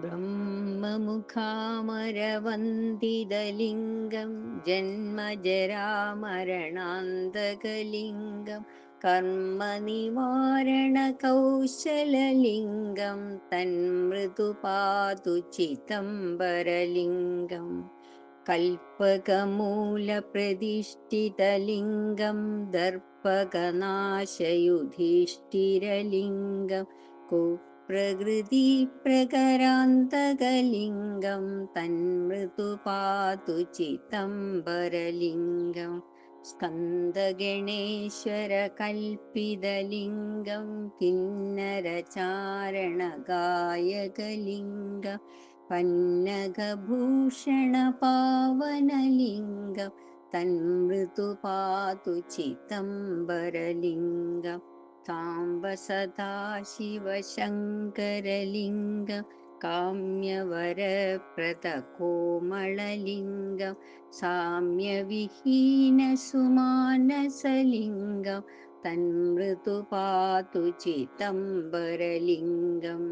ब्रह्ममुखामरवन्दितलिङ्गं जन्मजरामरणान्तकलिङ्गं कर्मनिवारणकौशललिङ्गं तन्मृदुपातु चिदम्बरलिङ्गम् कल्पकमूलप्रतिष्ठितलिङ्गं दर्पकनाशयुधिष्ठिरलिङ्गं कुप्रकृतिप्रकरान्तकलिङ्गं तन्मृदुपातु चिदम्बरलिङ्गम् स्कन्दगणेश्वरकल्पितलिङ्गं किन्नरचारणगायकलिङ्गं पन्नगभूषणपावनलिङ्गं तन्मृदुपातु चिदम्बरलिङ्गं साम्ब सदाशिवशङ्करलिङ्गं काम्यवरप्रदकोमललिङ्गं साम्यविहीनसुमानसलिङ्गं तन्मृदुपातु चिदम्बरलिङ्गम्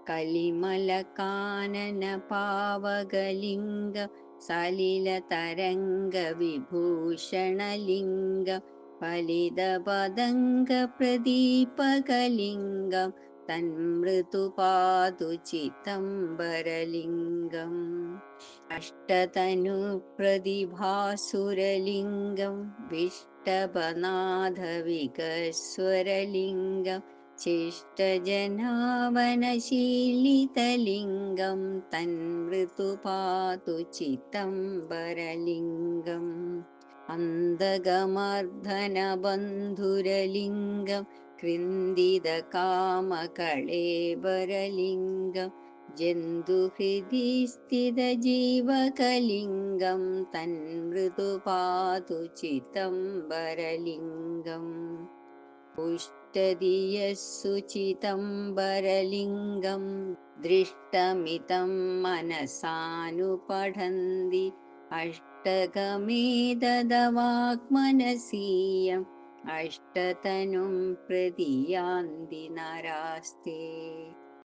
कलिमलकाननपावगलिङ्गं सलिलतरङ्गविभूषणलिङ्गं फलितपतङ्गप्रदीपकलिङ्गं तन्मृदुपातु चिदम्बरलिङ्गम् अष्टतनुप्रतिभासुरलिङ्गं विष्टपनाथविकस्वरलिङ्गं चिष्टजनावनशीलितलिङ्गं तन्मृदुपातु चिदम्बरलिङ्गम् अन्धगमर्दनबन्धुरलिङ्गं कृन्दितकामकळेबरलिङ्गं जन्तुहृदि स्थितजीवकलिङ्गं तन्मृदुपातु चिदम्बरलिङ्गम् पुष्टधियस्सुचिदम्बरलिङ्गं दृष्टमिदं मनसानुपठन्ति अष्टगमेतदवाक्मनसीयम् अष्टतनुं प्रदियान्ति नरास्ते